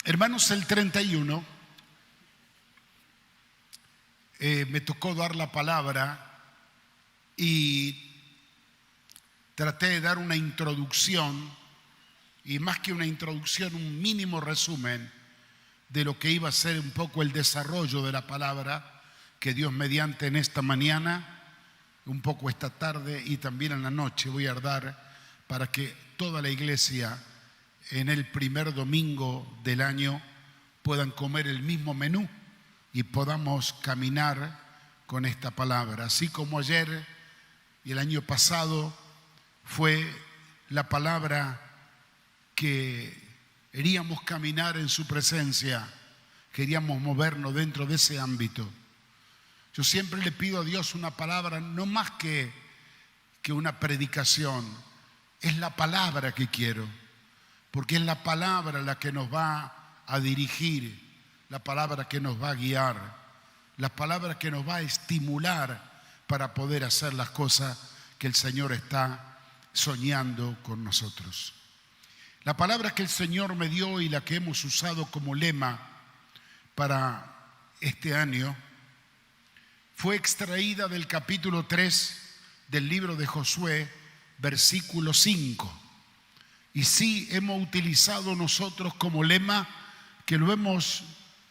Hermanos, el 31 me tocó dar la palabra y traté de dar una introducción, y más que una introducción, un mínimo resumen de lo que iba a ser un poco el desarrollo de la palabra que Dios mediante en esta mañana, un poco esta tarde y también en la noche voy a dar para que toda la iglesia en el primer domingo del año puedan comer el mismo menú y podamos caminar con esta palabra. Así como ayer y el año pasado fue la palabra que queríamos caminar en su presencia, queríamos movernos dentro de ese ámbito. Yo siempre le pido a Dios una palabra, no más que una predicación, es la palabra que quiero, porque es la palabra la que nos va a dirigir, la palabra que nos va a guiar, la palabra que nos va a estimular para poder hacer las cosas que el Señor está soñando con nosotros. La palabra que el Señor me dio y la que hemos usado como lema para este año fue extraída del capítulo 3 del libro de Josué, versículo 5. Y sí hemos utilizado nosotros como lema que lo hemos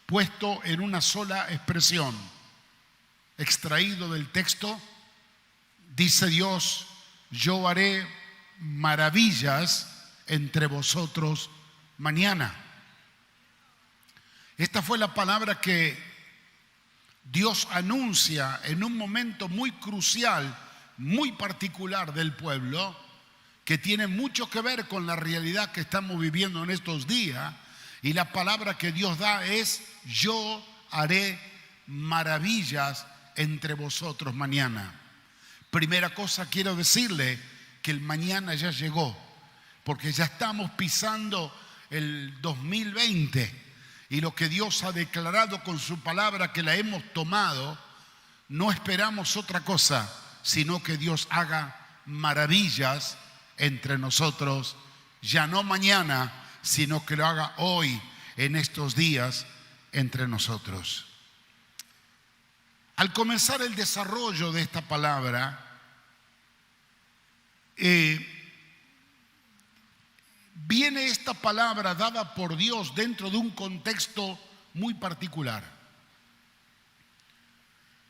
puesto en una sola expresión. Extraído del texto, dice Dios: yo haré maravillas entre vosotros mañana. Esta fue la palabra que Dios anuncia en un momento muy crucial, muy particular del pueblo, que tiene mucho que ver con la realidad que estamos viviendo en estos días. Y la palabra que Dios da es: yo haré maravillas entre vosotros mañana. Primera cosa, quiero decirle que el mañana ya llegó, porque ya estamos pisando el 2020 y lo que Dios ha declarado con su palabra, que la hemos tomado, no esperamos otra cosa, sino que Dios haga maravillas entre nosotros, ya no mañana, sino que lo haga hoy, en estos días, entre nosotros. Al comenzar el desarrollo de esta palabra, viene esta palabra dada por Dios dentro de un contexto muy particular.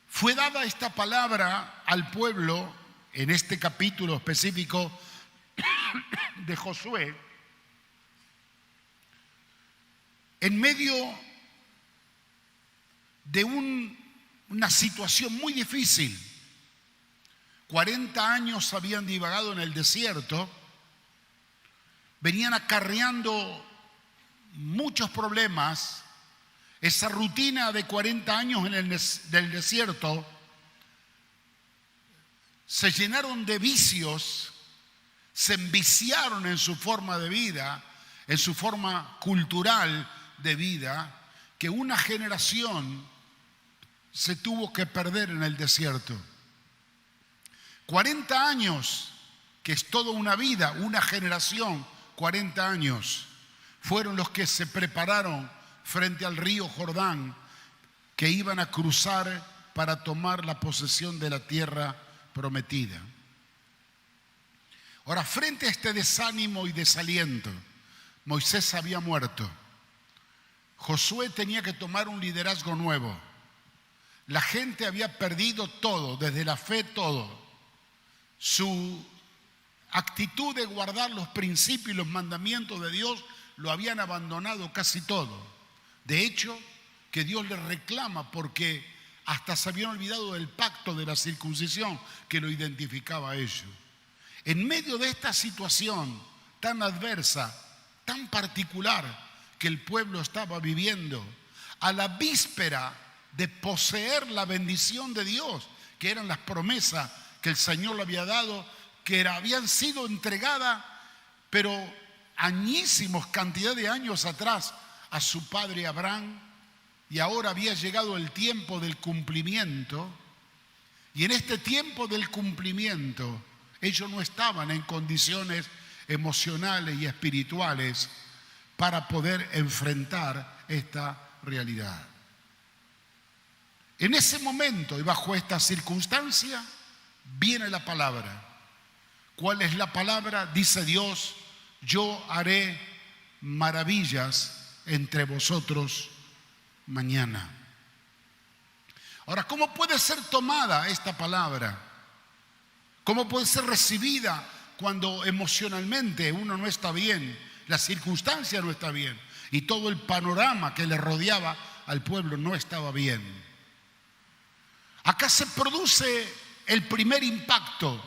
Fue dada esta palabra al pueblo en este capítulo específico de Josué en medio de una situación muy difícil. 40 años habían divagado en el desierto, venían acarreando muchos problemas. Esa rutina de 40 años del desierto se llenaron de vicios, se enviciaron en su forma de vida, en su forma cultural de vida, que una generación se tuvo que perder en el desierto. 40 años, que es toda una vida, una generación, 40 años, fueron los que se prepararon frente al río Jordán, que iban a cruzar para tomar la posesión de la tierra prometida. Ahora, frente a este desánimo y desaliento, Moisés había muerto. Josué tenía que tomar un liderazgo nuevo. La gente había perdido todo, desde la fe todo. Su actitud de guardar los principios y los mandamientos de Dios lo habían abandonado casi todo. De hecho, que Dios les reclama porque hasta se habían olvidado del pacto de la circuncisión que lo identificaba a ellos. En medio de esta situación tan adversa, tan particular que el pueblo estaba viviendo, a la víspera de poseer la bendición de Dios, que eran las promesas que el Señor le había dado, que habían sido entregadas, pero añísimos cantidad de años atrás a su padre Abraham, y ahora había llegado el tiempo del cumplimiento. Y en este tiempo del cumplimiento ellos no estaban en condiciones emocionales y espirituales para poder enfrentar esta realidad. En ese momento y bajo esta circunstancia viene la palabra. ¿Cuál es la palabra? Dice Dios: yo haré maravillas entre vosotros mañana. Ahora, ¿cómo puede ser tomada esta palabra? ¿Cómo puede ser recibida cuando emocionalmente uno no está bien, la circunstancia no está bien y todo el panorama que le rodeaba al pueblo no estaba bien? Acá se produce el primer impacto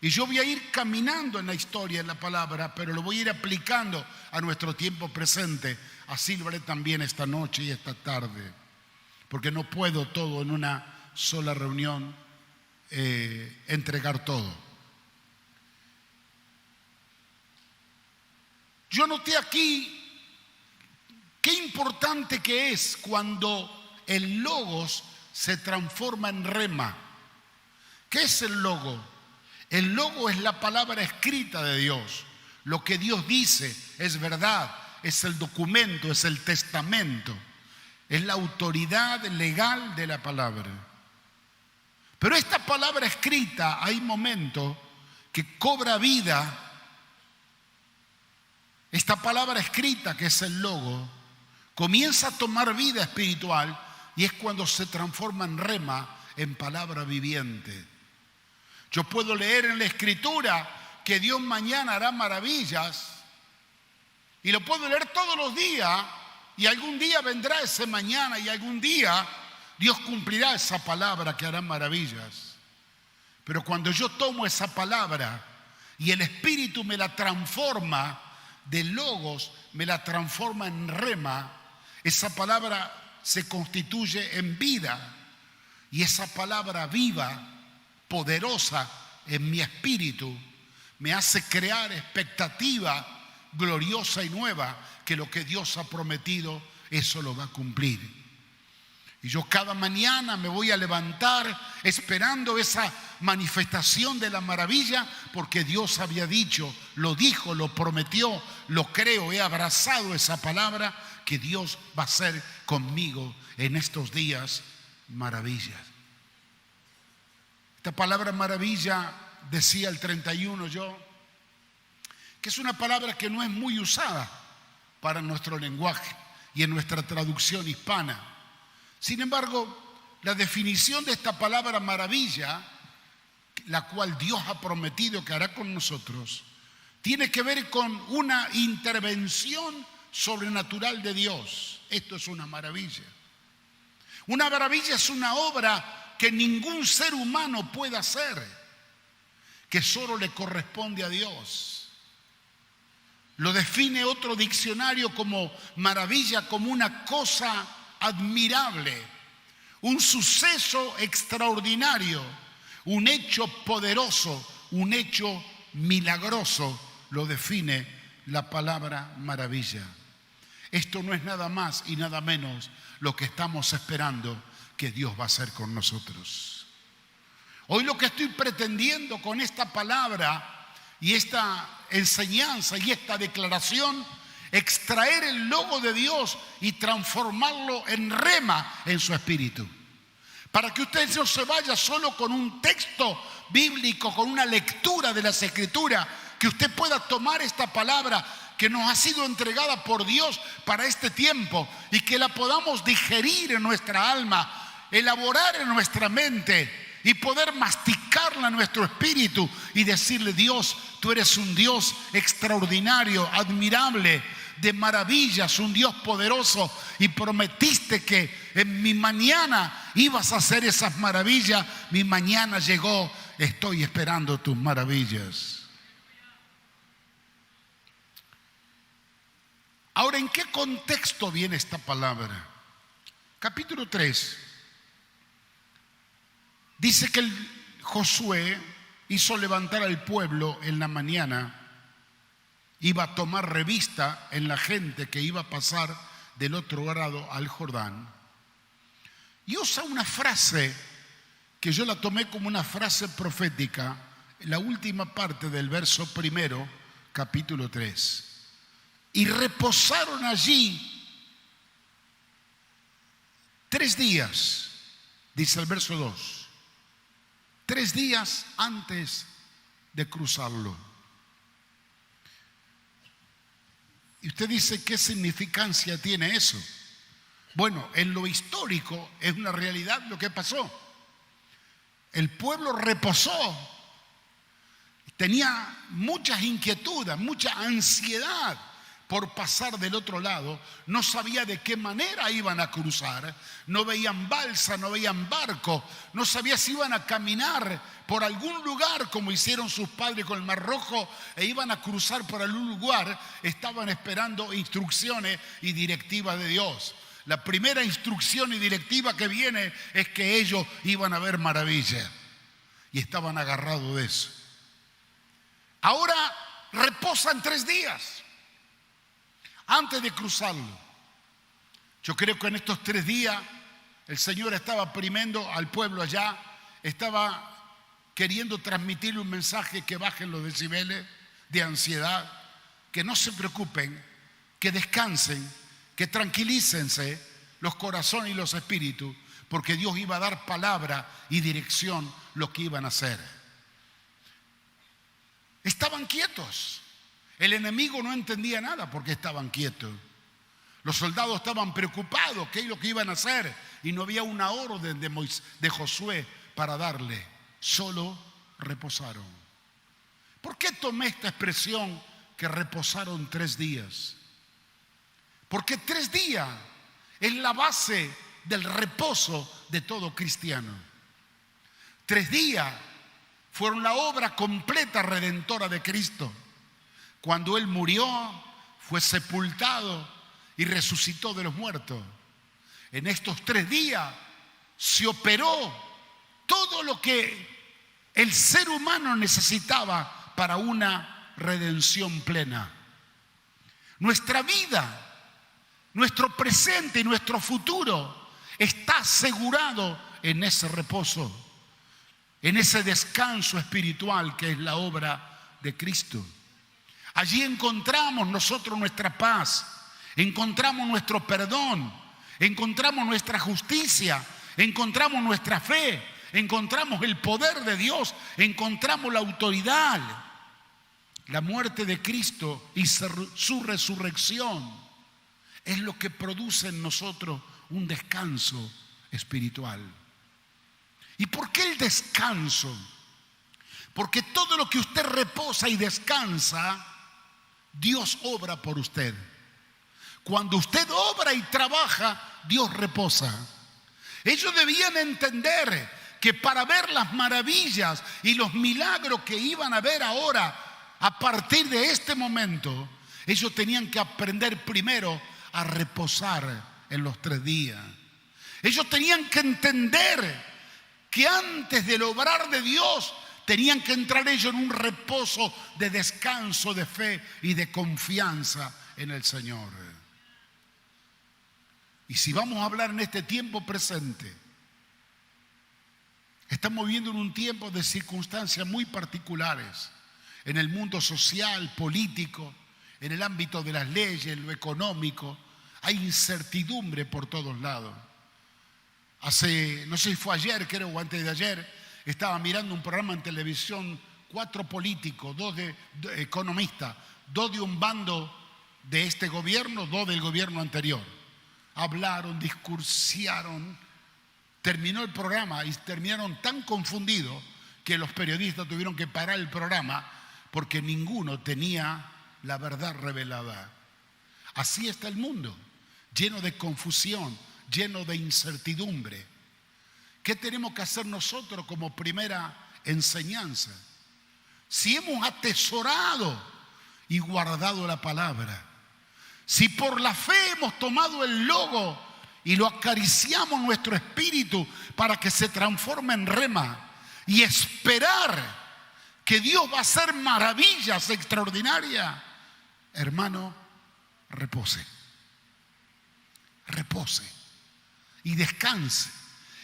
y yo voy a ir caminando en la historia, en la palabra, pero lo voy a ir aplicando a nuestro tiempo presente. Así lo haré también esta noche y esta tarde, porque no puedo todo en una sola reunión entregar todo. Yo noté aquí qué importante que es cuando el logos se transforma en rema. ¿Qué es el logo? El logo es la palabra escrita de Dios. Lo que Dios dice es verdad, es el documento, es el testamento, es la autoridad legal de la palabra. Pero esta palabra escrita, hay momentos que cobra vida. Esta palabra escrita, que es el logo, comienza a tomar vida espiritual y es cuando se transforma en rema, en palabra viviente. Yo puedo leer en la Escritura que Dios mañana hará maravillas y lo puedo leer todos los días y algún día vendrá ese mañana y algún día Dios cumplirá esa palabra que hará maravillas. Pero cuando yo tomo esa palabra y el Espíritu me la transforma de logos, me la transforma en rema, esa palabra se constituye en vida y esa palabra viva, poderosa en mi espíritu, me hace crear expectativa gloriosa y nueva que lo que Dios ha prometido, eso lo va a cumplir. Y yo cada mañana me voy a levantar esperando esa manifestación de la maravilla, porque Dios había dicho, lo dijo, lo prometió, lo creo, he abrazado esa palabra, que Dios va a hacer conmigo en estos días maravillas. Esta palabra maravilla, decía el 31 yo, que es una palabra que no es muy usada para nuestro lenguaje y en nuestra traducción hispana. Sin embargo, la definición de esta palabra maravilla, la cual Dios ha prometido que hará con nosotros, tiene que ver con una intervención sobrenatural de Dios. Esto es una maravilla. Una maravilla es una obra que ningún ser humano puede hacer, que solo le corresponde a Dios. Lo define otro diccionario como maravilla, como una cosa admirable, un suceso extraordinario, un hecho poderoso, un hecho milagroso, lo define la palabra maravilla. Esto no es nada más y nada menos lo que estamos esperando que Dios va a hacer con nosotros. Hoy lo que estoy pretendiendo con esta palabra y esta enseñanza y esta declaración, extraer el logo de Dios y transformarlo en rema en su espíritu. Para que usted no se vaya solo con un texto bíblico, con una lectura de las Escrituras, que usted pueda tomar esta palabra que nos ha sido entregada por Dios para este tiempo y que la podamos digerir en nuestra alma, elaborar en nuestra mente y poder masticarla en nuestro espíritu y decirle: Dios, tú eres un Dios extraordinario, admirable, de maravillas, un Dios poderoso, y prometiste que en mi mañana ibas a hacer esas maravillas. Mi mañana llegó, estoy esperando tus maravillas. Ahora, ¿en qué contexto viene esta palabra? Capítulo 3 dice que Josué hizo levantar al pueblo en la mañana, iba a tomar revista en la gente que iba a pasar del otro lado al Jordán, y usa una frase que yo la tomé como una frase profética, en la última parte del verso primero, capítulo 3. y reposaron allí 3 días, dice el verso 2, 3 días antes de cruzarlo. Y usted dice, ¿qué significancia tiene eso? Bueno, en lo histórico es una realidad lo que pasó. El pueblo reposó, tenía muchas inquietudes, mucha ansiedad por pasar del otro lado, no sabía de qué manera iban a cruzar, no veían balsa, no veían barco, no sabía si iban a caminar por algún lugar como hicieron sus padres con el Mar Rojo e iban a cruzar por algún lugar. Estaban esperando instrucciones y directivas de Dios. La primera instrucción y directiva que viene es que ellos iban a ver maravillas y estaban agarrados de eso. Ahora reposan 3 días antes de cruzarlo. Yo creo que en estos 3 días el Señor estaba oprimiendo al pueblo allá, estaba queriendo transmitirle un mensaje: que bajen los decibeles de ansiedad, que no se preocupen, que descansen, que tranquilícense los corazones y los espíritus, porque Dios iba a dar palabra y dirección lo que iban a hacer. Estaban quietos. El enemigo no entendía nada porque estaban quietos. Los soldados estaban preocupados, qué es lo que iban a hacer, y no había una orden de Josué para darle. Solo reposaron. ¿Por qué tomé esta expresión que reposaron 3 días? Porque 3 días es la base del reposo de todo cristiano. 3 días fueron la obra completa redentora de Cristo. Cuando Él murió, fue sepultado y resucitó de los muertos. En estos 3 días se operó todo lo que el ser humano necesitaba para una redención plena. Nuestra vida, nuestro presente y nuestro futuro está asegurado en ese reposo, en ese descanso espiritual que es la obra de Cristo. Allí encontramos nosotros nuestra paz, encontramos nuestro perdón, encontramos nuestra justicia, encontramos nuestra fe, encontramos el poder de Dios, encontramos la autoridad. La muerte de Cristo y su resurrección es lo que produce en nosotros un descanso espiritual. ¿Y por qué el descanso? Porque todo lo que usted reposa y descansa, Dios obra por usted. Cuando usted obra y trabaja, Dios reposa. Ellos debían entender que para ver las maravillas y los milagros que iban a ver ahora, a partir de este momento, ellos tenían que aprender primero a reposar en los 3 días. Ellos tenían que entender que antes del obrar de Dios tenían que entrar ellos en un reposo de descanso, de fe y de confianza en el Señor. Y si vamos a hablar en este tiempo presente, estamos viviendo en un tiempo de circunstancias muy particulares en el mundo social, político, en el ámbito de las leyes, lo económico. Hay incertidumbre por todos lados. No sé si fue ayer, creo, o antes de ayer, estaba mirando un programa en televisión, 4 políticos, 2 economistas, 2 de un bando de este gobierno, 2 del gobierno anterior. Hablaron, discursaron, terminó el programa y terminaron tan confundidos que los periodistas tuvieron que parar el programa porque ninguno tenía la verdad revelada. Así está el mundo, lleno de confusión, lleno de incertidumbre. ¿Qué tenemos que hacer nosotros como primera enseñanza? Si hemos atesorado y guardado la palabra, si por la fe hemos tomado el logo y lo acariciamos en nuestro espíritu para que se transforme en rema y esperar que Dios va a hacer maravillas extraordinarias, hermano, repose y descanse.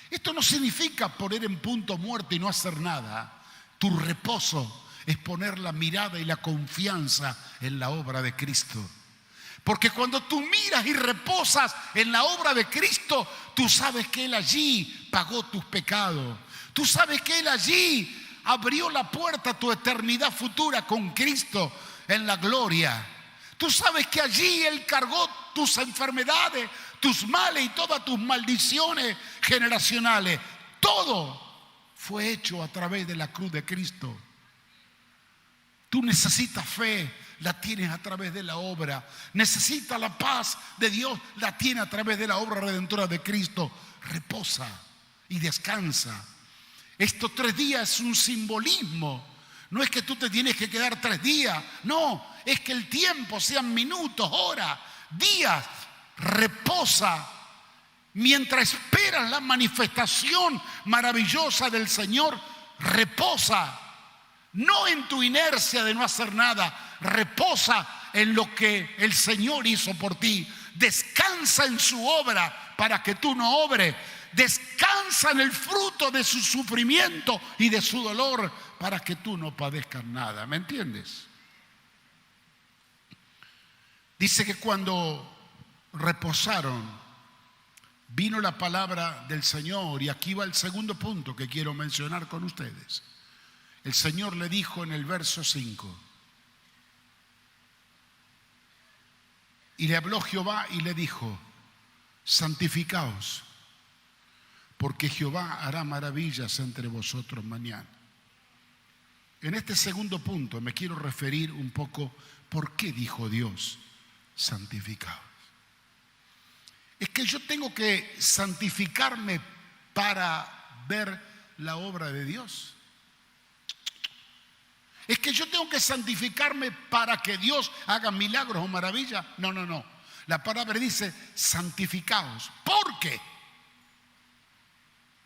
Esto no significa poner en punto muerto y no hacer nada. Tu reposo es poner la mirada y la confianza en la obra de Cristo. Porque cuando tú miras y reposas en la obra de Cristo, tú sabes que Él allí pagó tus pecados. Tú sabes que Él allí abrió la puerta a tu eternidad futura con Cristo en la gloria. Tú sabes que allí Él cargó tus enfermedades, tus males y todas tus maldiciones generacionales. Todo fue hecho a través de la cruz de Cristo. Tú necesitas fe, la tienes a través de la obra. Necesitas la paz de Dios, la tienes a través de la obra redentora de Cristo. Reposa y descansa. Estos 3 días es un simbolismo. No es que tú te tienes que quedar 3 días. No, es que el tiempo sean minutos, horas, días. Reposa mientras esperas la manifestación maravillosa del Señor. Reposa. No en tu inercia de no hacer nada. Reposa en lo que el Señor hizo por ti. Descansa en su obra para que tú no obres. Descansa en el fruto de su sufrimiento y de su dolor para que tú no padezcas nada. ¿Me entiendes? Dice que cuando reposaron, vino la palabra del Señor. Y aquí va el segundo punto que quiero mencionar con ustedes. El Señor le dijo en el verso 5. Y le habló Jehová y le dijo: santificaos, porque Jehová hará maravillas entre vosotros mañana. En este segundo punto me quiero referir un poco por qué dijo Dios: santificaos. Es que yo tengo que santificarme para ver la obra de Dios. Es que yo tengo que santificarme para que Dios haga milagros o maravillas. No, no, no. La palabra dice: santificaos. ¿Por qué?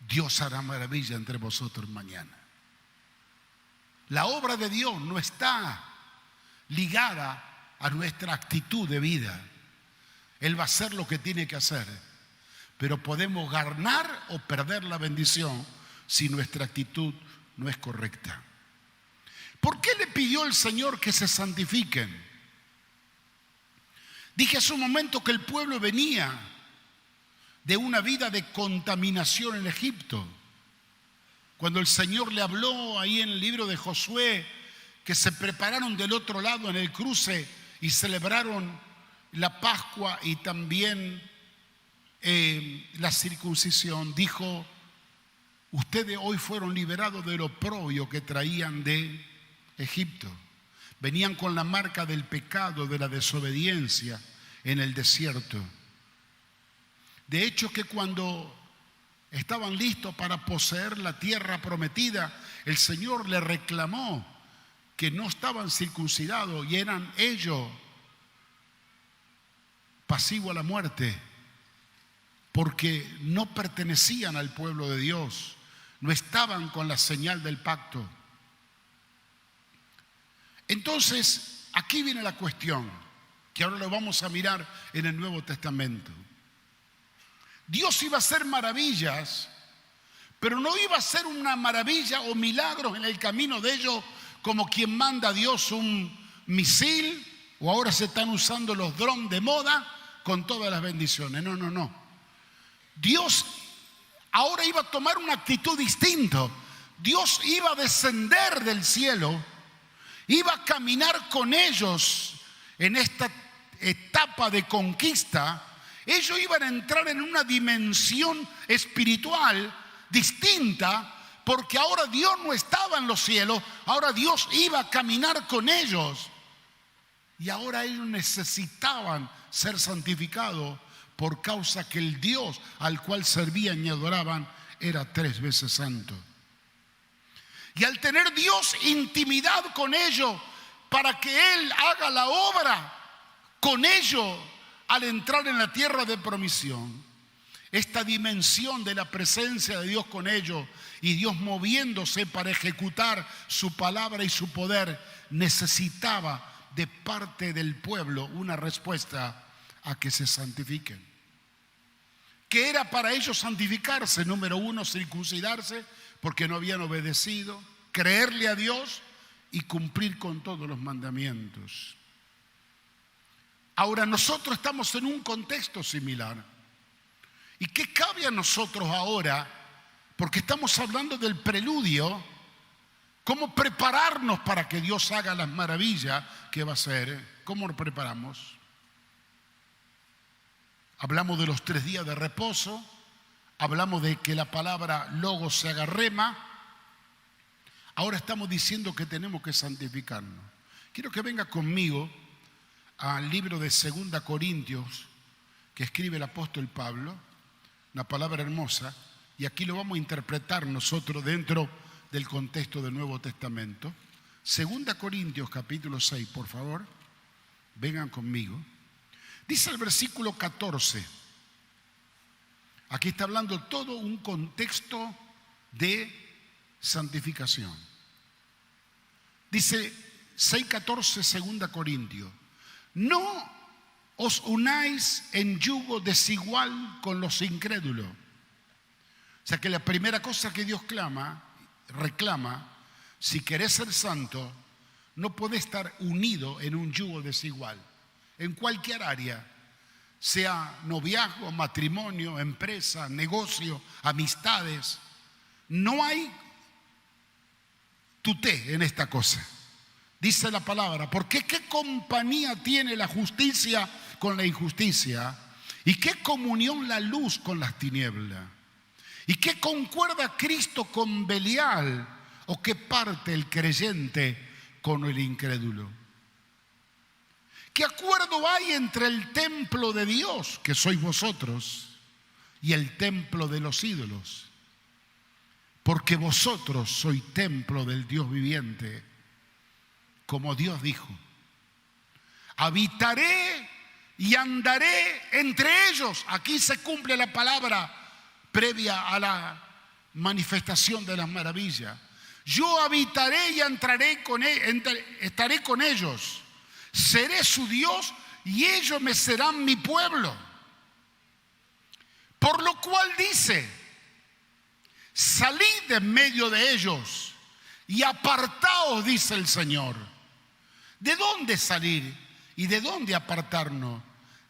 Dios hará maravilla entre vosotros mañana. La obra de Dios no está ligada a nuestra actitud de vida. Él va a hacer lo que tiene que hacer, pero podemos ganar o perder la bendición si nuestra actitud no es correcta. ¿Por qué le pidió el Señor que se santifiquen? Dije hace un momento que el pueblo venía de una vida de contaminación en Egipto. Cuando el Señor le habló ahí en el libro de Josué, que se prepararon del otro lado en el cruce y celebraron la Pascua y también la circuncisión, dijo: ustedes hoy fueron liberados del oprobio que traían de Egipto. Venían con la marca del pecado, de la desobediencia en el desierto. De hecho, que cuando estaban listos para poseer la tierra prometida, el Señor le reclamó que no estaban circuncidados y eran ellos pasivos a la muerte, porque no pertenecían al pueblo de Dios, no estaban con la señal del pacto. Entonces, aquí viene la cuestión, que ahora lo vamos a mirar en el Nuevo Testamento. Dios iba a hacer maravillas, pero no iba a hacer una maravilla o milagros en el camino de ellos como quien manda a Dios un misil, o ahora se están usando los drones de moda con todas las bendiciones. No, no, no. Dios ahora iba a tomar una actitud distinta. Dios iba a descender del cielo, iba a caminar con ellos en esta etapa de conquista. Ellos iban a entrar en una dimensión espiritual distinta, porque ahora Dios no estaba en los cielos, ahora Dios iba a caminar con ellos. Y ahora ellos necesitaban ser santificados por causa que el Dios al cual servían y adoraban era 3 veces santo. Y al tener Dios intimidad con ellos para que Él haga la obra con ellos al entrar en la tierra de promisión, esta dimensión de la presencia de Dios con ellos y Dios moviéndose para ejecutar su palabra y su poder, necesitaba de parte del pueblo una respuesta a que se santifiquen. ¿Qué era para ellos santificarse? Número 1, circuncidarse, porque no habían obedecido, creerle a Dios y cumplir con todos los mandamientos. Ahora nosotros estamos en un contexto similar. ¿Y qué cabe a nosotros ahora? Porque estamos hablando del preludio, cómo prepararnos para que Dios haga las maravillas que va a hacer. ¿Cómo nos preparamos? Hablamos de los 3 días de reposo, hablamos de que la palabra logos se haga rema. Ahora estamos diciendo que tenemos que santificarnos. Quiero que venga conmigo al libro de 2 Corintios que escribe el apóstol Pablo, una palabra hermosa, y aquí lo vamos a interpretar nosotros dentro del contexto del Nuevo Testamento. 2 Corintios capítulo 6, por favor, vengan conmigo. Dice el versículo 14, aquí está hablando todo un contexto de santificación. Dice 6:14, 2 Corintios, no os unáis en yugo desigual con los incrédulos. O sea que la primera cosa que Dios reclama, si querés ser santo, no podés estar unido en un yugo desigual, en cualquier área, sea noviazgo, matrimonio, empresa, negocio, amistades. No hay tuté en esta cosa. Dice la palabra, porque ¿qué compañía tiene la justicia con la injusticia? ¿Y qué comunión la luz con las tinieblas? ¿Y qué concuerda Cristo con Belial? ¿O qué parte el creyente con el incrédulo? ¿Qué acuerdo hay entre el templo de Dios, que sois vosotros, y el templo de los ídolos? Porque vosotros sois templo del Dios viviente. Como Dios dijo, habitaré y andaré entre ellos. Aquí se cumple la palabra previa a la manifestación de las maravillas. Yo habitaré y estaré con ellos. Seré su Dios y ellos me serán mi pueblo. Por lo cual dice, salid de en medio de ellos y apartaos, dice el Señor. ¿De dónde salir y de dónde apartarnos?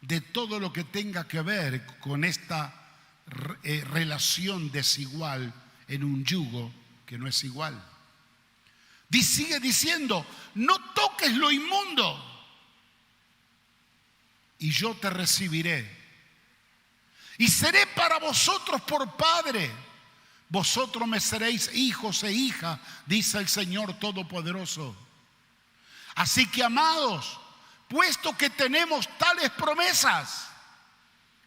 De todo lo que tenga que ver con esta relación desigual en un yugo que no es igual. Sigue diciendo, no toques lo inmundo y yo te recibiré. Y seré para vosotros por padre. Vosotros me seréis hijos e hijas, dice el Señor Todopoderoso. Así que, amados, puesto que tenemos tales promesas,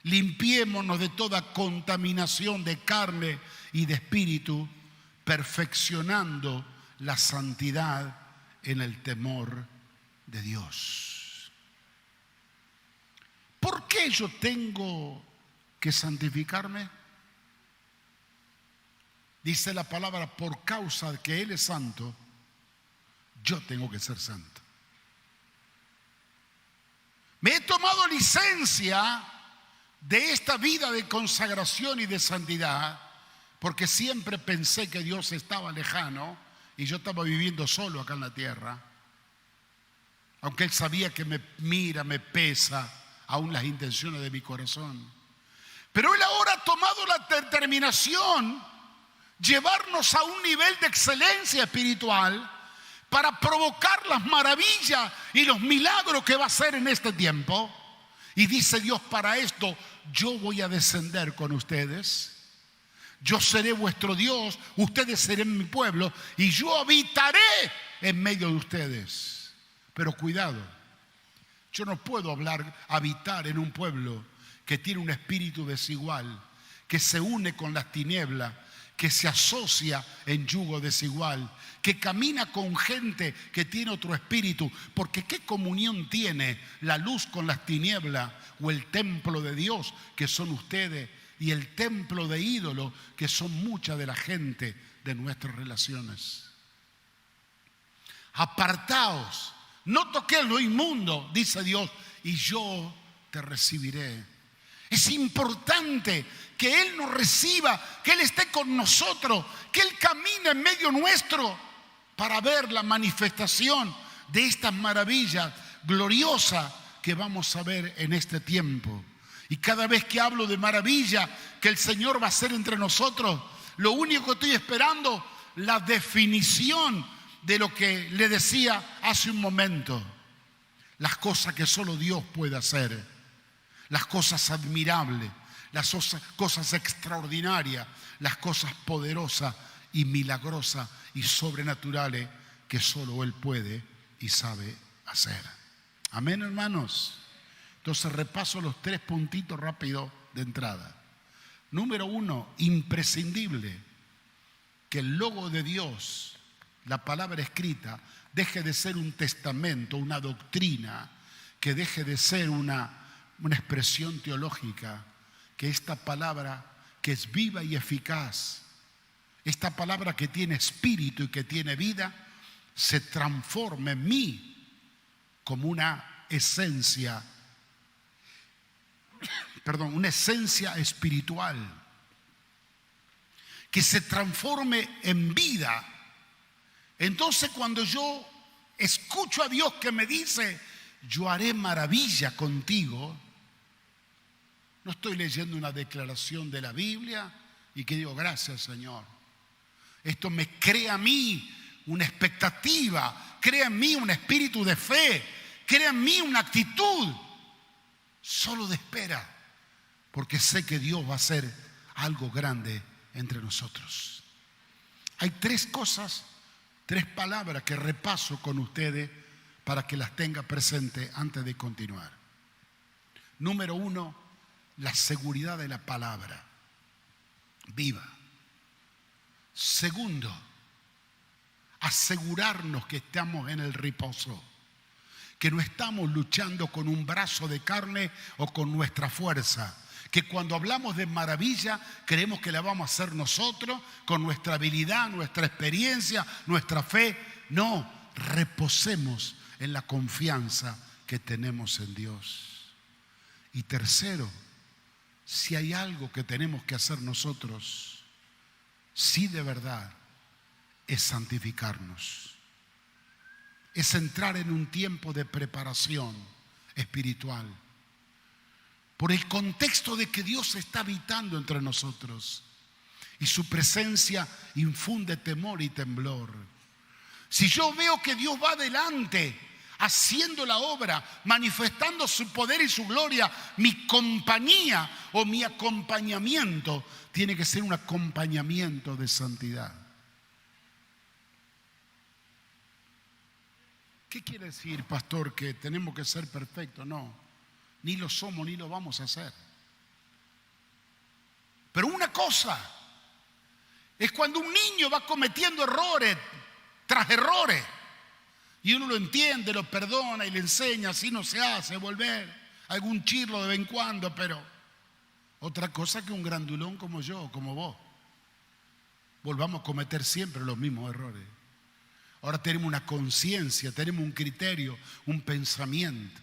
limpiémonos de toda contaminación de carne y de espíritu, perfeccionando la santidad en el temor de Dios. ¿Por qué yo tengo que santificarme? Dice la palabra, por causa de que Él es santo, yo tengo que ser santo. Me he tomado licencia de esta vida de consagración y de santidad, porque siempre pensé que Dios estaba lejano y yo estaba viviendo solo acá en la tierra. Aunque Él sabía que me mira, me pesa aún las intenciones de mi corazón. Pero Él ahora ha tomado la determinación llevarnos a un nivel de excelencia espiritual para provocar las maravillas y los milagros que va a hacer en este tiempo. Y dice Dios, para esto yo voy a descender con ustedes. Yo seré vuestro Dios, ustedes serán mi pueblo y yo habitaré en medio de ustedes. Pero cuidado, yo no puedo habitar en un pueblo que tiene un espíritu desigual, que se une con las tinieblas, que se asocia en yugo desigual, que camina con gente que tiene otro espíritu, porque ¿qué comunión tiene la luz con las tinieblas o el templo de Dios que son ustedes y el templo de ídolo que son mucha de la gente de nuestras relaciones? Apartaos, no toquéis lo inmundo, dice Dios, y yo te recibiré. Es importante que Él nos reciba, que Él esté con nosotros, que Él camine en medio nuestro para ver la manifestación de estas maravillas gloriosas que vamos a ver en este tiempo. Y cada vez que hablo de maravilla que el Señor va a hacer entre nosotros, lo único que estoy esperando, la definición de lo que le decía hace un momento. Las cosas que solo Dios puede hacer, las cosas admirables, las cosas extraordinarias, las cosas poderosas y milagrosas y sobrenaturales que solo Él puede y sabe hacer. Amén, hermanos. Entonces repaso los 3 puntitos rápido de entrada. Número 1, imprescindible que el logo de Dios, la palabra escrita, deje de ser un testamento, una doctrina, que deje de ser una expresión teológica, que esta palabra que es viva y eficaz, esta palabra que tiene espíritu y que tiene vida, se transforme en mí como una esencia espiritual, que se transforme en vida. Entonces cuando yo escucho a Dios que me dice, yo haré maravilla contigo, no estoy leyendo una declaración de la Biblia y que digo, gracias Señor. Esto me crea a mí una expectativa, crea en mí un espíritu de fe, crea en mí una actitud solo de espera, porque sé que Dios va a hacer algo grande entre nosotros. Hay 3 cosas, 3 palabras que repaso con ustedes para que las tenga presente antes de continuar. Número 1, la seguridad de la palabra viva. Segundo, asegurarnos que estamos en el reposo, que no estamos luchando con un brazo de carne o con nuestra fuerza, que cuando hablamos de maravilla creemos que la vamos a hacer nosotros con nuestra habilidad, nuestra experiencia, nuestra fe. No, reposemos en la confianza que tenemos en Dios. Y tercero, si hay algo que tenemos que hacer nosotros, sí de verdad, es santificarnos. Es entrar en un tiempo de preparación espiritual. Por el contexto de que Dios está habitando entre nosotros y su presencia infunde temor y temblor. Si yo veo que Dios va adelante haciendo la obra, manifestando su poder y su gloria, mi compañía o mi acompañamiento tiene que ser un acompañamiento de santidad. ¿Qué quiere decir, pastor, que tenemos que ser perfectos? No, ni lo somos ni lo vamos a hacer. Pero una cosa es cuando un niño va cometiendo errores tras errores y uno lo entiende, lo perdona y le enseña, así no se hace, volver algún chirlo de vez en cuando, pero otra cosa que un grandulón como yo, como vos, volvamos a cometer siempre los mismos errores. Ahora tenemos una conciencia, tenemos un criterio, un pensamiento.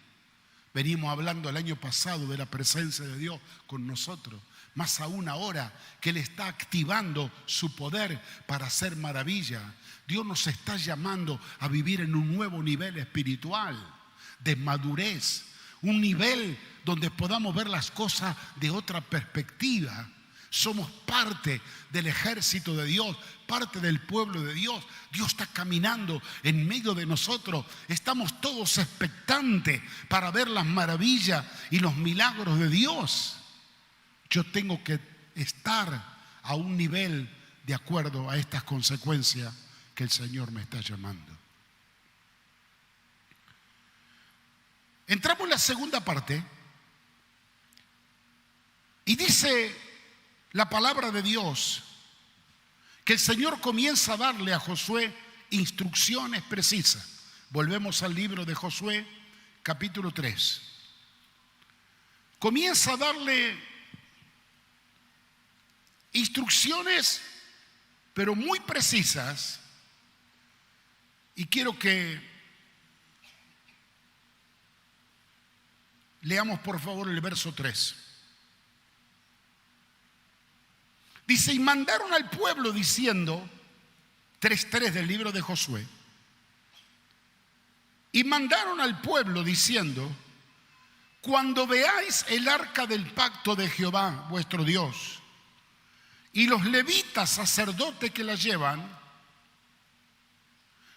Venimos hablando el año pasado de la presencia de Dios con nosotros. Más aún ahora que Él está activando su poder para hacer maravilla. Dios nos está llamando a vivir en un nuevo nivel espiritual, de madurez. Un nivel donde podamos ver las cosas de otra perspectiva. Somos parte del ejército de Dios, parte del pueblo de Dios. Dios está caminando en medio de nosotros. Estamos todos expectantes para ver las maravillas y los milagros de Dios. Yo tengo que estar a un nivel de acuerdo a estas consecuencias que el Señor me está llamando. Entramos en la segunda parte y dice la palabra de Dios que el Señor comienza a darle a Josué instrucciones precisas. Volvemos al libro de Josué, capítulo 3. Comienza a darle instrucciones, pero muy precisas. Y quiero que leamos por favor el verso 3. Dice, y mandaron al pueblo diciendo, 3:3 del libro de Josué, y mandaron al pueblo diciendo, Cuando veáis el arca del pacto de Jehová, vuestro Dios, y los levitas sacerdotes que la llevan,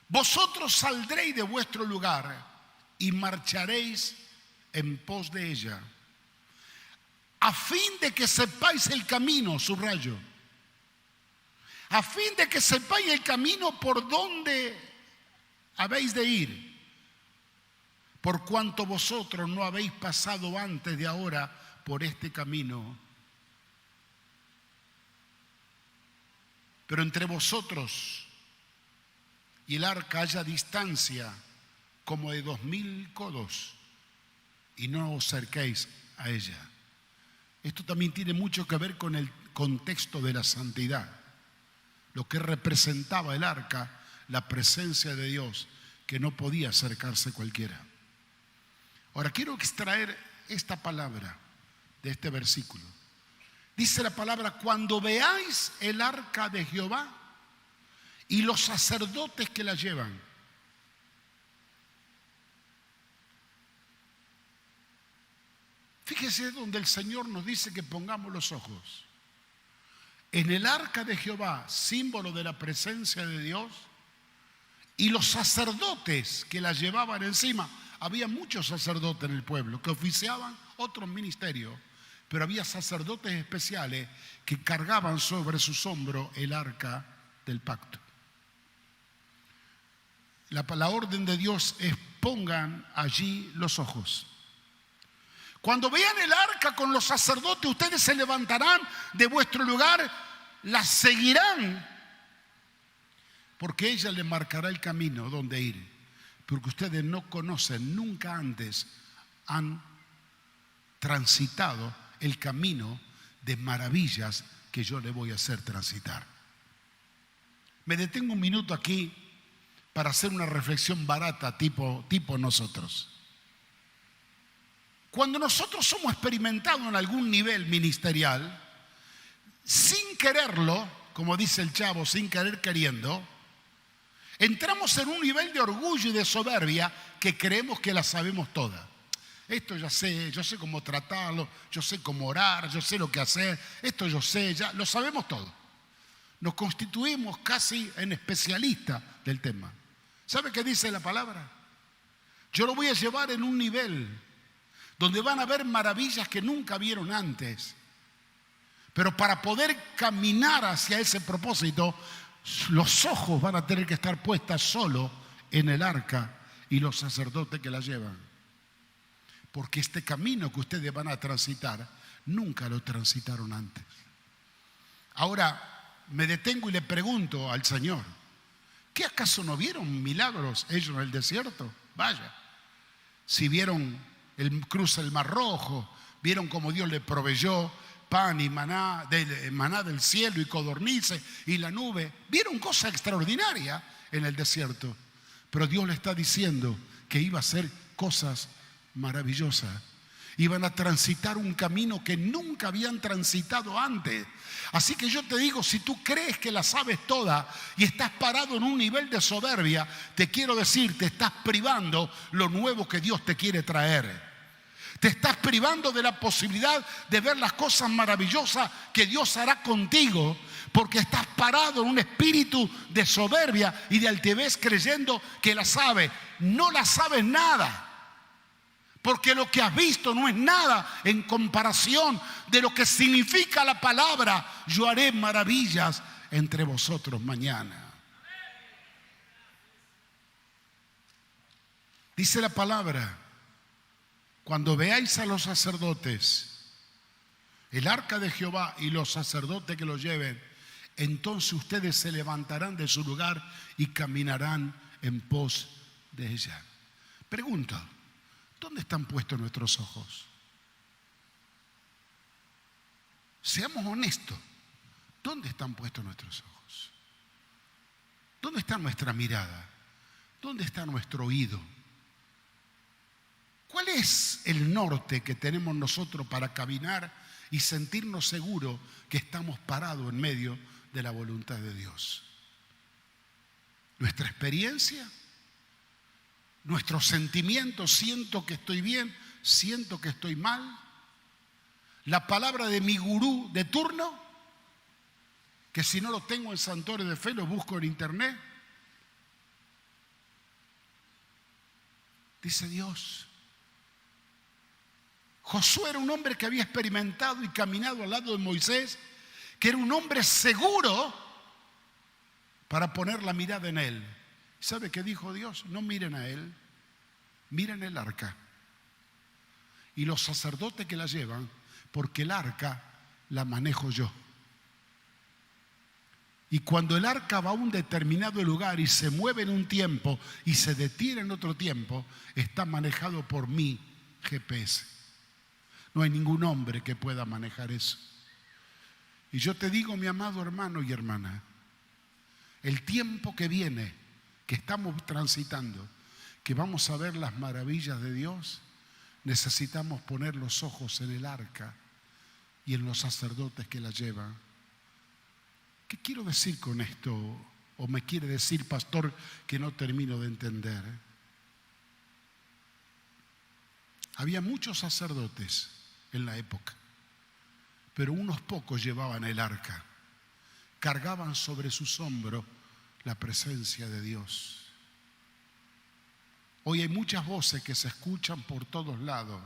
vosotros saldréis de vuestro lugar y marcharéis en pos de ella, a fin de que sepáis el camino, subrayo, a fin de que sepáis el camino por donde habéis de ir, por cuanto vosotros no habéis pasado antes de ahora por este camino. Pero entre vosotros y el arca haya distancia como de 2000 codos, y no os acerquéis a ella. Esto también tiene mucho que ver con el contexto de la santidad, lo que representaba el arca, la presencia de Dios, que no podía acercarse cualquiera. Ahora quiero extraer esta palabra de este versículo. Dice la palabra: cuando veáis el arca de Jehová y los sacerdotes que la llevan. Fíjese donde el Señor nos dice que pongamos los ojos. En el arca de Jehová, símbolo de la presencia de Dios, y los sacerdotes que la llevaban encima. Había muchos sacerdotes en el pueblo que oficiaban otros ministerios, pero había sacerdotes especiales que cargaban sobre sus hombros el arca del pacto. La orden de Dios es: pongan allí los ojos. Cuando vean el arca con los sacerdotes, ustedes se levantarán de vuestro lugar, la seguirán, porque ella les marcará el camino donde ir. Porque ustedes no conocen, nunca antes han transitado el camino de maravillas que yo le voy a hacer transitar. Me detengo un minuto aquí para hacer una reflexión barata tipo nosotros. Cuando nosotros somos experimentados en algún nivel ministerial, sin quererlo, como dice el chavo, sin querer queriendo, entramos en un nivel de orgullo y de soberbia que creemos que la sabemos toda. Esto ya sé, yo sé cómo tratarlo, yo sé cómo orar, yo sé lo que hacer, esto yo sé, ya lo sabemos todo. Nos constituimos casi en especialistas del tema. ¿Sabe qué dice la palabra? Yo lo voy a llevar en un nivel donde van a ver maravillas que nunca vieron antes. Pero para poder caminar hacia ese propósito, los ojos van a tener que estar puestas solo en el arca y los sacerdotes que la llevan. Porque este camino que ustedes van a transitar, nunca lo transitaron antes. Ahora me detengo y le pregunto al Señor: ¿qué acaso no vieron milagros ellos en el desierto? Vaya, si vieron el cruce del Mar Rojo, vieron cómo Dios le proveyó pan y maná del cielo y codornices y la nube, vieron cosas extraordinarias en el desierto. Pero Dios le está diciendo que iba a hacer cosas maravillosas. Iban a transitar un camino que nunca habían transitado antes. Así que yo te digo, si tú crees que la sabes toda y estás parado en un nivel de soberbia, te quiero decir, te estás privando lo nuevo que Dios te quiere traer. Te estás privando de la posibilidad de ver las cosas maravillosas que Dios hará contigo, porque estás parado en un espíritu de soberbia y de altivez creyendo que la sabes. No la sabes nada. Porque lo que has visto no es nada en comparación de lo que significa la palabra: yo haré maravillas entre vosotros mañana. Dice la palabra: cuando veáis a los sacerdotes, el arca de Jehová y los sacerdotes que lo lleven, entonces ustedes se levantarán de su lugar y caminarán en pos de ella. Pregunta: ¿dónde están puestos nuestros ojos? Seamos honestos. ¿Dónde están puestos nuestros ojos? ¿Dónde está nuestra mirada? ¿Dónde está nuestro oído? ¿Cuál es el norte que tenemos nosotros para caminar y sentirnos seguros que estamos parados en medio de la voluntad de Dios? ¿Nuestra experiencia? ¿Nuestros sentimientos? ¿Siento que estoy bien? siento que estoy mal, la palabra de mi gurú de turno, que si no lo tengo en Santuario de Fe lo busco en internet. Dice Dios. Josué era un hombre que había experimentado y caminado al lado de Moisés, que era un hombre seguro para poner la mirada en él. ¿Sabe qué dijo Dios? No miren a él, miren el arca y los sacerdotes que la llevan, porque el arca la manejo yo. Y cuando el arca va a un determinado lugar y se mueve en un tiempo y se detiene en otro tiempo, está manejado por mi GPS. No hay ningún hombre que pueda manejar eso. Y yo te digo, mi amado hermano y hermana, el tiempo que viene, que estamos transitando, que vamos a ver las maravillas de Dios, necesitamos poner los ojos en el arca y en los sacerdotes que la llevan. ¿Qué quiero decir con esto? ¿O me quiere decir, pastor, que no termino de entender? Había muchos sacerdotes en la época, pero unos pocos llevaban el arca, cargaban sobre sus hombros la presencia de Dios. Hoy hay muchas voces que se escuchan por todos lados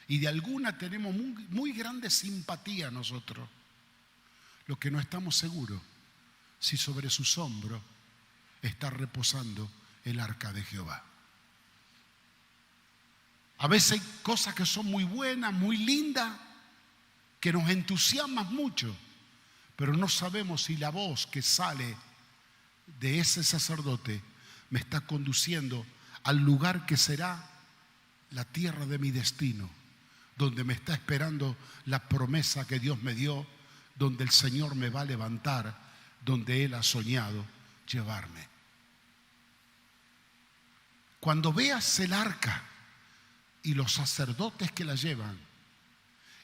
y de alguna tenemos muy grande simpatía nosotros. Lo que no estamos seguros si sobre sus hombros está reposando el arca de Jehová. A veces hay cosas que son muy buenas, muy lindas, que nos entusiasman mucho, pero no sabemos si la voz que sale de ese sacerdote me está conduciendo al lugar que será la tierra de mi destino, donde me está esperando la promesa que Dios me dio, donde el Señor me va a levantar, donde Él ha soñado llevarme. Cuando veas el arca y los sacerdotes que la llevan,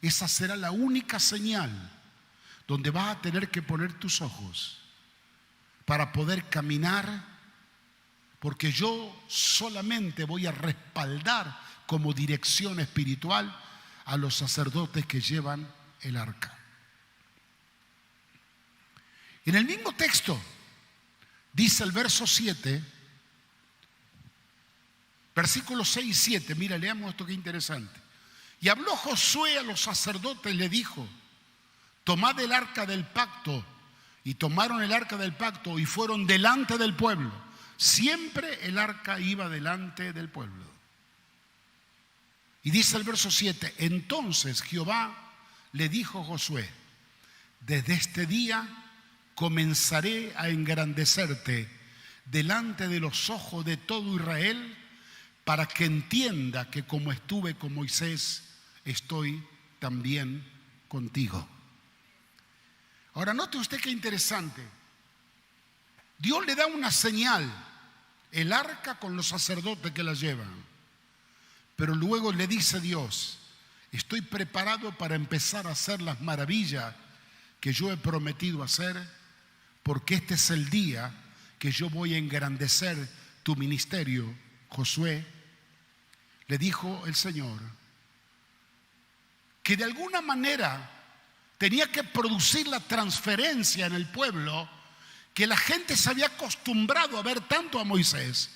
esa será la única señal donde vas a tener que poner tus ojos para poder caminar, porque yo solamente voy a respaldar como dirección espiritual a los sacerdotes que llevan el arca. En el mismo texto dice el verso 7, versículos 6 y 7, mira, leamos esto que interesante. Y habló Josué a los sacerdotes y le dijo: tomad el arca del pacto. Y tomaron el arca del pacto y fueron delante del pueblo. Siempre el arca iba delante del pueblo. Y dice el verso 7, entonces Jehová le dijo a Josué: desde este día comenzaré a engrandecerte delante de los ojos de todo Israel, para que entienda que como estuve con Moisés, estoy también contigo. Ahora note usted qué interesante. Dios le da una señal, el arca con los sacerdotes que la llevan. Pero luego le dice Dios: estoy preparado para empezar a hacer las maravillas que yo he prometido hacer, porque este es el día que yo voy a engrandecer tu ministerio, Josué. Le dijo el Señor que de alguna manera tenía que producir la transferencia en el pueblo, que la gente se había acostumbrado a ver tanto a Moisés,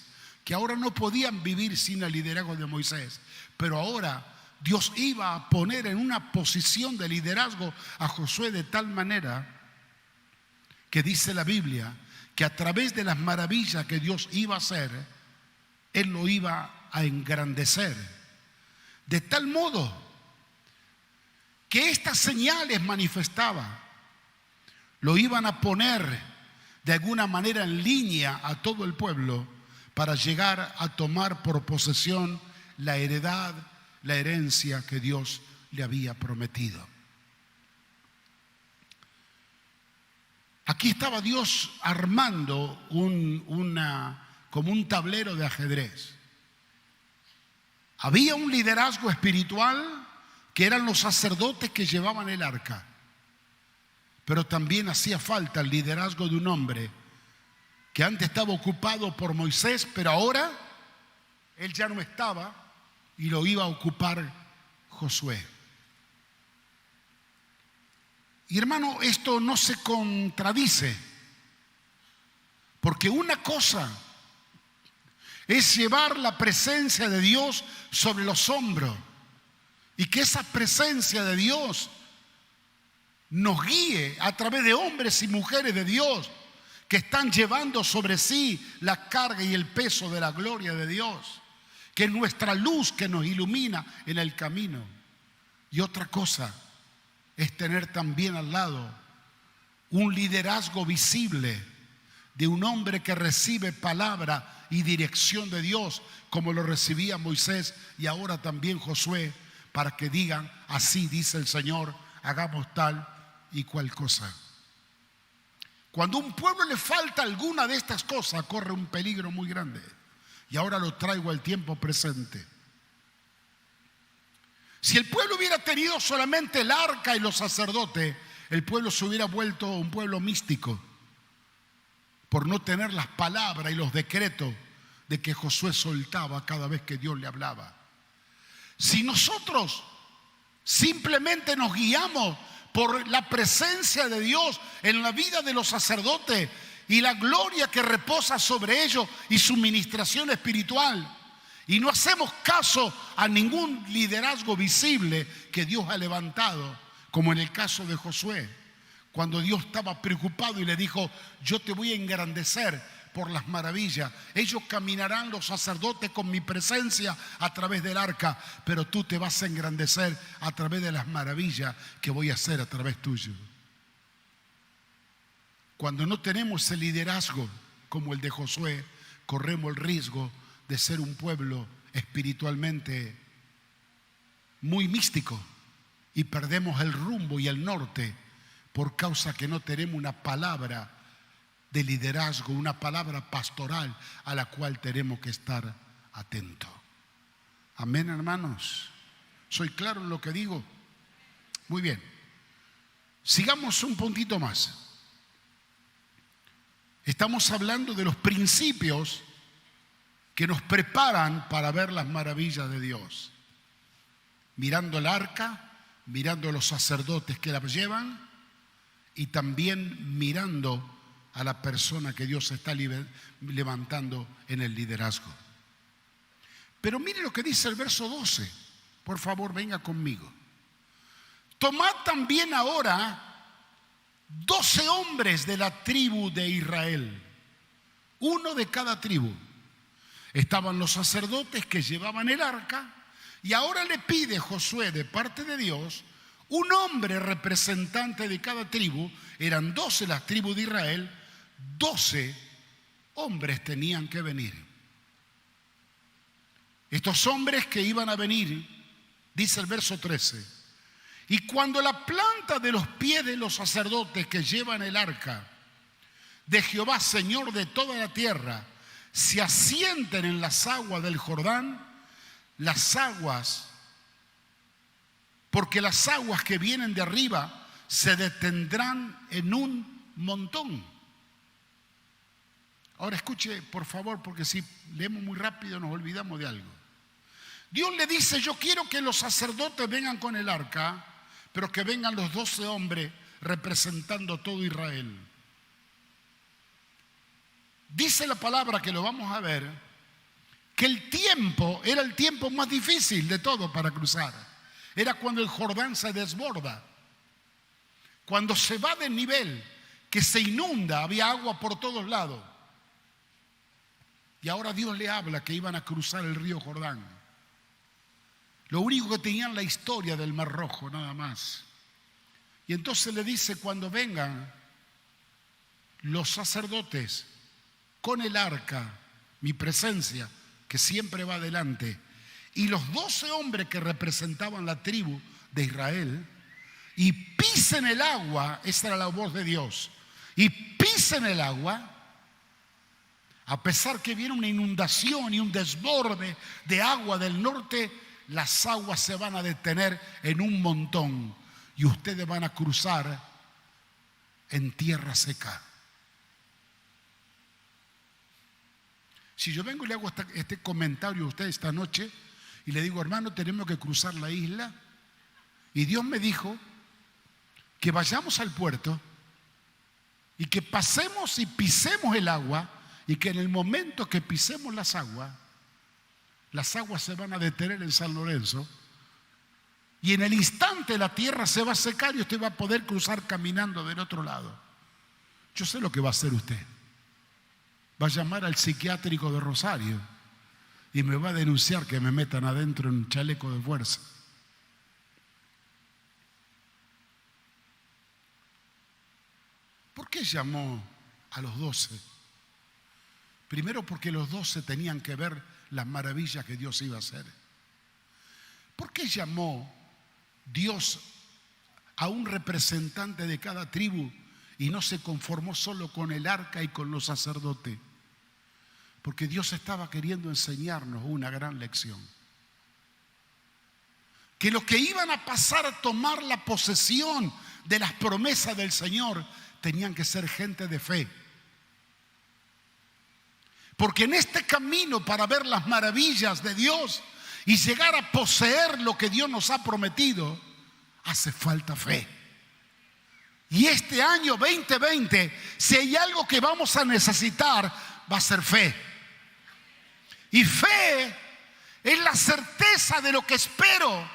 que ahora no podían vivir sin el liderazgo de Moisés. Pero ahora Dios iba a poner en una posición de liderazgo a Josué de tal manera que dice la Biblia que a través de las maravillas que Dios iba a hacer, Él lo iba a engrandecer. De tal modo que estas señales manifestaba, lo iban a poner de alguna manera en línea a todo el pueblo para llegar a tomar por posesión la heredad, la herencia que Dios le había prometido. Aquí estaba Dios armando como un tablero de ajedrez. Había un liderazgo espiritual que eran los sacerdotes que llevaban el arca. Pero también hacía falta el liderazgo de un hombre que antes estaba ocupado por Moisés, pero ahora él ya no estaba y lo iba a ocupar Josué. Y hermano, esto no se contradice, porque una cosa es llevar la presencia de Dios sobre los hombros y que esa presencia de Dios nos guíe a través de hombres y mujeres de Dios que están llevando sobre sí la carga y el peso de la gloria de Dios, que es nuestra luz que nos ilumina en el camino. Y otra cosa es tener también al lado un liderazgo visible de un hombre que recibe palabra y dirección de Dios, como lo recibía Moisés y ahora también Josué, para que digan: así dice el Señor, hagamos tal y cual cosa. Cuando a un pueblo le falta alguna de estas cosas, corre un peligro muy grande. Y ahora lo traigo al tiempo presente. Si el pueblo hubiera tenido solamente el arca y los sacerdotes, el pueblo se hubiera vuelto un pueblo místico, por no tener las palabras y los decretos de que Josué soltaba cada vez que Dios le hablaba. Si nosotros simplemente nos guiamos por la presencia de Dios en la vida de los sacerdotes y la gloria que reposa sobre ellos y su ministración espiritual, y no hacemos caso a ningún liderazgo visible que Dios ha levantado, como en el caso de Josué, cuando Dios estaba preocupado y le dijo: yo te voy a engrandecer por las maravillas. Ellos caminarán, los sacerdotes, con mi presencia a través del arca, pero tú te vas a engrandecer a través de las maravillas que voy a hacer a través tuyo. Cuando no tenemos ese liderazgo como el de Josué, corremos el riesgo de ser un pueblo espiritualmente muy místico y perdemos el rumbo y el norte por causa que no tenemos una palabra de liderazgo, una palabra pastoral a la cual tenemos que estar atentos. Amén, hermanos. ¿Soy claro en lo que digo? Muy bien. Sigamos un puntito más. Estamos hablando de los principios que nos preparan para ver las maravillas de Dios. Mirando el arca, mirando a los sacerdotes que la llevan y también mirando a la persona que Dios está levantando en el liderazgo. Pero mire lo que dice el verso 12. Por favor, venga conmigo. Tomad también ahora 12 hombres de la tribu de Israel, uno de cada tribu. Estaban los sacerdotes que llevaban el arca, y ahora le pide Josué de parte de Dios un hombre representante de cada tribu. Eran 12 las tribus de Israel, 12 hombres tenían que venir. Estos hombres que iban a venir, dice el verso 13: y cuando la planta de los pies de los sacerdotes que llevan el arca de Jehová, Señor de toda la tierra, se asienten en las aguas del Jordán, las aguas, porque las aguas que vienen de arriba se detendrán en un montón. Ahora escuche, por favor, porque si leemos muy rápido nos olvidamos de algo. Dios le dice: yo quiero que los sacerdotes vengan con el arca, pero que vengan los 12 hombres representando todo Israel. Dice la palabra, que lo vamos a ver, que el tiempo era el tiempo más difícil de todo para cruzar. Era cuando el Jordán se desborda, cuando se va de nivel, que se inunda, había agua por todos lados. Y ahora Dios le habla que iban a cruzar el río Jordán. Lo único que tenían la historia del Mar Rojo, nada más. Y entonces le dice: cuando vengan los sacerdotes con el arca, mi presencia, que siempre va adelante, y los 12 hombres que representaban la tribu de Israel, y pisen el agua, esa era la voz de Dios, y pisen el agua, a pesar que viene una inundación y un desborde de agua del norte, las aguas se van a detener en un montón y ustedes van a cruzar en tierra seca. Si yo vengo y le hago este comentario a ustedes esta noche Y le digo, hermano, tenemos que cruzar la isla. Y Dios me dijo que vayamos al puerto y que pasemos y pisemos el agua, y que en el momento que pisemos las aguas se van a detener en San Lorenzo, y en el instante la tierra se va a secar y usted va a poder cruzar caminando del otro lado. Yo sé lo que va a hacer usted. Va a llamar al psiquiátrico de Rosario y me va a denunciar que me metan adentro en un chaleco de fuerza. ¿Por qué llamó a los 12? Primero porque los 12 tenían que ver las maravillas que Dios iba a hacer. ¿Por qué llamó Dios a un representante de cada tribu y no se conformó solo con el arca y con los sacerdotes? Porque Dios estaba queriendo enseñarnos una gran lección. Que los que iban a pasar a tomar la posesión de las promesas del Señor tenían que ser gente de fe. Porque en este camino para ver las maravillas de Dios y llegar a poseer lo que Dios nos ha prometido, hace falta fe. Y este año 2020, si hay algo que vamos a necesitar, va a ser fe. Y fe es la certeza de lo que espero,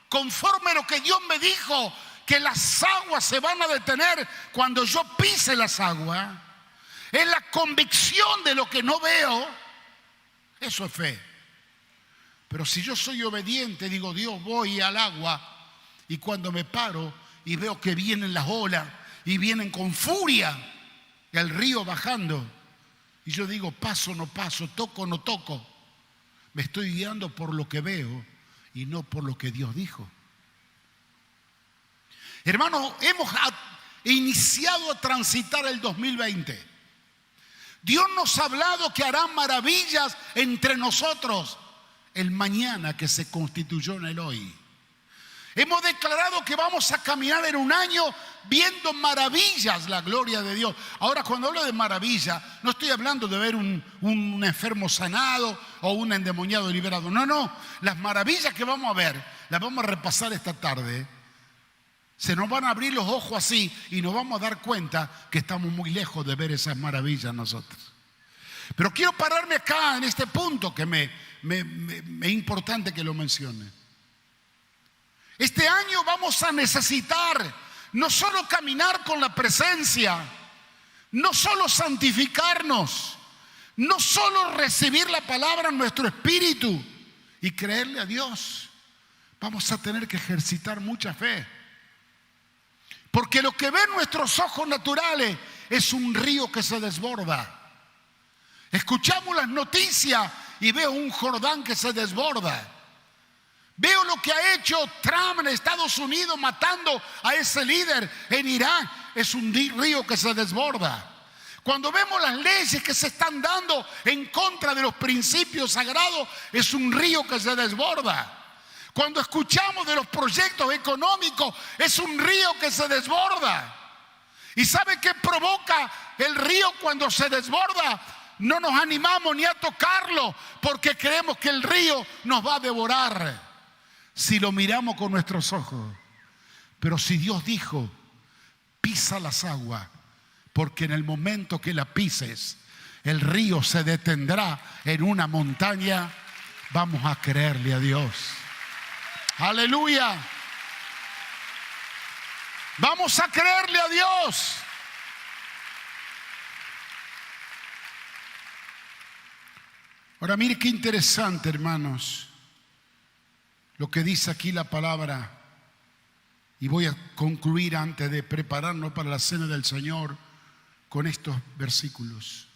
conforme a lo que Dios me dijo, que las aguas se van a detener cuando yo pise las aguas. Es la convicción de lo que no veo. Eso es fe. Pero si yo soy obediente, digo, Dios, voy al agua, y cuando me paro y veo que vienen las olas y vienen con furia el río bajando, y yo digo, paso o no paso, toco o no toco, me estoy guiando por lo que veo y no por lo que Dios dijo. Hermanos, hemos iniciado a transitar el 2020. Dios nos ha hablado que hará maravillas entre nosotros el mañana que se constituyó en el hoy. Hemos declarado que vamos a caminar en un año viendo maravillas, la gloria de Dios. Ahora, cuando hablo de maravilla, no estoy hablando de ver un enfermo sanado o un endemoniado liberado. No. Las maravillas que vamos a ver, las vamos a repasar esta tarde. Se nos van a abrir los ojos así y nos vamos a dar cuenta que estamos muy lejos de ver esas maravillas nosotros. Pero quiero pararme acá en este punto que me es importante que lo mencione. Este año vamos a necesitar no solo caminar con la presencia, no solo santificarnos, no solo recibir la palabra en nuestro espíritu y creerle a Dios. Vamos a tener que ejercitar mucha fe. Porque lo que ven nuestros ojos naturales es un río que se desborda. Escuchamos las noticias y veo un Jordán que se desborda. Veo lo que ha hecho Trump en Estados Unidos matando a ese líder en Irán. Es un río que se desborda. Cuando vemos las leyes que se están dando en contra de los principios sagrados, es un río que se desborda. Cuando escuchamos de los proyectos económicos, es un río que se desborda. ¿Y sabe qué provoca el río cuando se desborda? No nos animamos ni a tocarlo porque creemos que el río nos va a devorar si lo miramos con nuestros ojos. Pero si Dios dijo, pisa las aguas, porque en el momento que la pises, el río se detendrá en una montaña, vamos a creerle a Dios. Aleluya. Vamos a creerle a Dios. Ahora mire qué interesante, hermanos, lo que dice aquí la palabra. Y voy a concluir antes de prepararnos para la cena del Señor con estos versículos.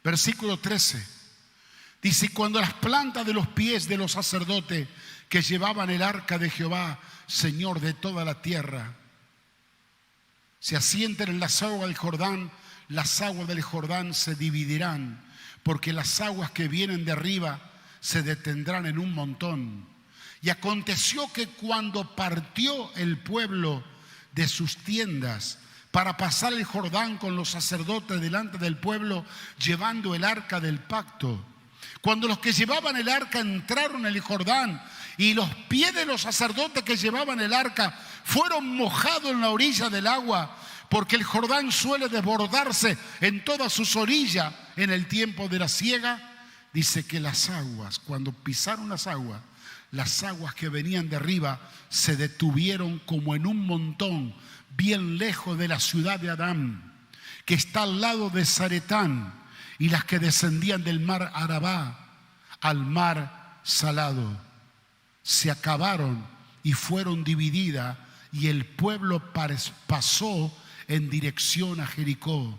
Versículo 13. Dice, cuando las plantas de los pies de los sacerdotes que llevaban el arca de Jehová, Señor de toda la tierra, se asienten en las aguas del Jordán, las aguas del Jordán se dividirán, porque las aguas que vienen de arriba se detendrán en un montón. Y aconteció que cuando partió el pueblo de sus tiendas para pasar el Jordán con los sacerdotes delante del pueblo, llevando el arca del pacto, Cuando los que llevaban el arca entraron en el Jordán y los pies de los sacerdotes que llevaban el arca fueron mojados en la orilla del agua, porque el Jordán suele desbordarse en todas sus orillas en el tiempo de la siega, dice que las aguas, cuando pisaron las aguas que venían de arriba se detuvieron como en un montón, bien lejos de la ciudad de Adán, que está al lado de Zaretán, y las que descendían del mar Arabá al mar Salado. Se acabaron y fueron divididas, y el pueblo pasó en dirección a Jericó.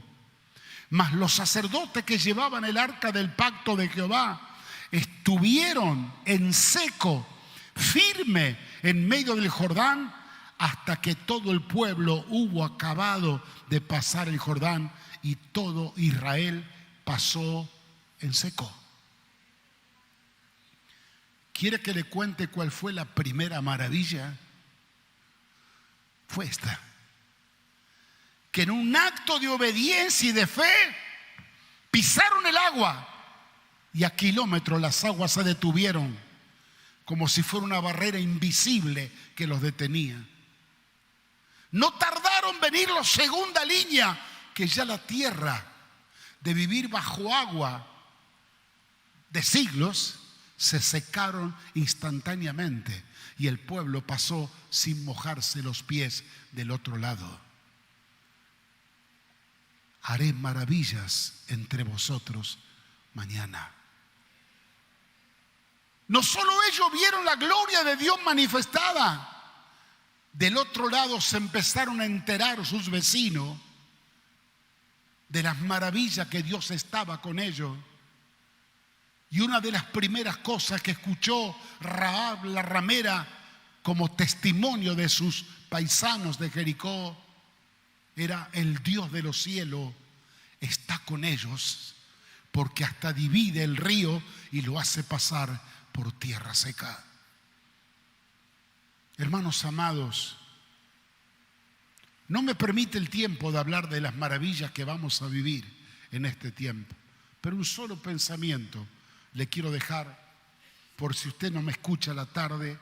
Mas los sacerdotes que llevaban el arca del pacto de Jehová estuvieron en seco, firme en medio del Jordán, hasta que todo el pueblo hubo acabado de pasar el Jordán, y todo Israel pasó en seco. ¿Quiere que le cuente cuál fue la primera maravilla? Fue esta: que en un acto de obediencia y de fe pisaron el agua, y a kilómetros las aguas se detuvieron, como si fuera una barrera invisible que los detenía. No tardaron en venir la segunda línea, que ya la tierra, de vivir bajo agua de siglos, se secaron instantáneamente, y el pueblo pasó sin mojarse los pies del otro lado. Haré maravillas entre vosotros mañana. No solo ellos vieron la gloria de Dios manifestada, del otro lado se empezaron a enterar sus vecinos de las maravillas que Dios estaba con ellos. Y una de las primeras cosas que escuchó Rahab la ramera como testimonio de sus paisanos de Jericó era: el Dios de los cielos está con ellos, porque hasta divide el río y lo hace pasar por tierra seca. Hermanos amados, no me permite el tiempo de hablar de las maravillas que vamos a vivir en este tiempo, pero un solo pensamiento le quiero dejar, por si usted no me escucha a la tarde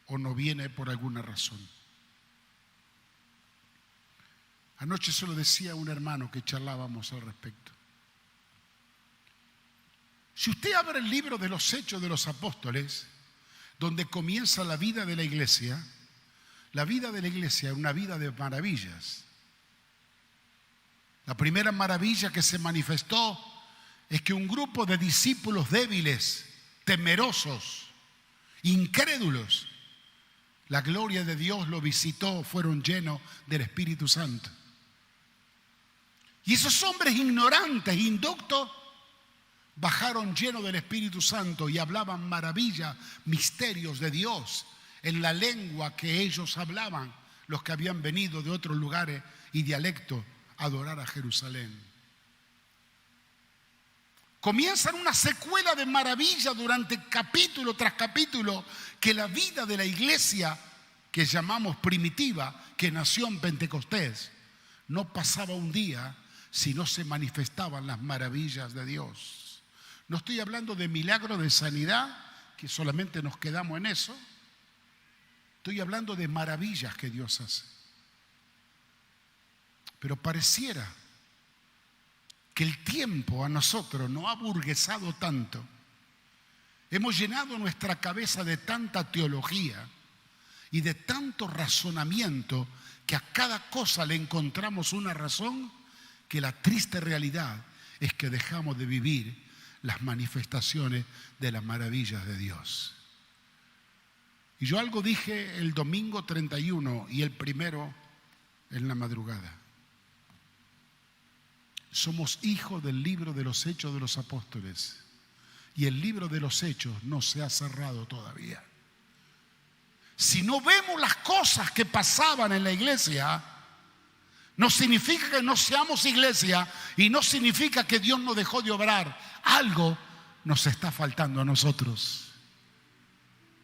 o no viene por alguna razón. Anoche se lo decía a un hermano que charlábamos al respecto. Si usted abre el libro de los Hechos de los Apóstoles, donde comienza la vida de la iglesia es una vida de maravillas. La primera maravilla que se manifestó es que un grupo de discípulos débiles, temerosos, incrédulos, la gloria de Dios lo visitó, fueron llenos del Espíritu Santo. Y esos hombres ignorantes, inductos, bajaron llenos del Espíritu Santo y hablaban maravillas, misterios de Dios en la lengua que ellos hablaban, los que habían venido de otros lugares y dialectos a adorar a Jerusalén. Comienzan una secuela de maravillas durante capítulo tras capítulo, que la vida de la iglesia que llamamos primitiva, que nació en Pentecostés, no pasaba un día si no se manifestaban las maravillas de Dios. No estoy hablando de milagros de sanidad, que solamente nos quedamos en eso. Estoy hablando de maravillas que Dios hace. Pero pareciera que el tiempo a nosotros nos ha aburguesado tanto. Hemos llenado nuestra cabeza de tanta teología y de tanto razonamiento, que a cada cosa le encontramos una razón, que la triste realidad es que dejamos de vivir las manifestaciones de las maravillas de Dios. Y yo algo dije el domingo 31 y el primero en la madrugada. Somos hijos del libro de los Hechos de los Apóstoles, y el libro de los Hechos no se ha cerrado todavía. Si no vemos las cosas que pasaban en la iglesia, no significa que no seamos iglesia, y no significa que Dios no dejó de obrar. Algo nos está faltando a nosotros,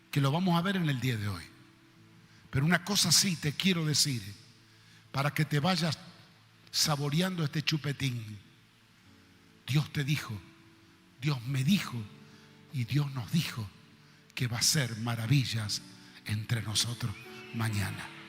que lo vamos a ver en el día de hoy. Pero una cosa sí te quiero decir, para que te vayas saboreando este chupetín. Dios te dijo: Dios me dijo y Dios nos dijo que va a hacer maravillas entre nosotros mañana.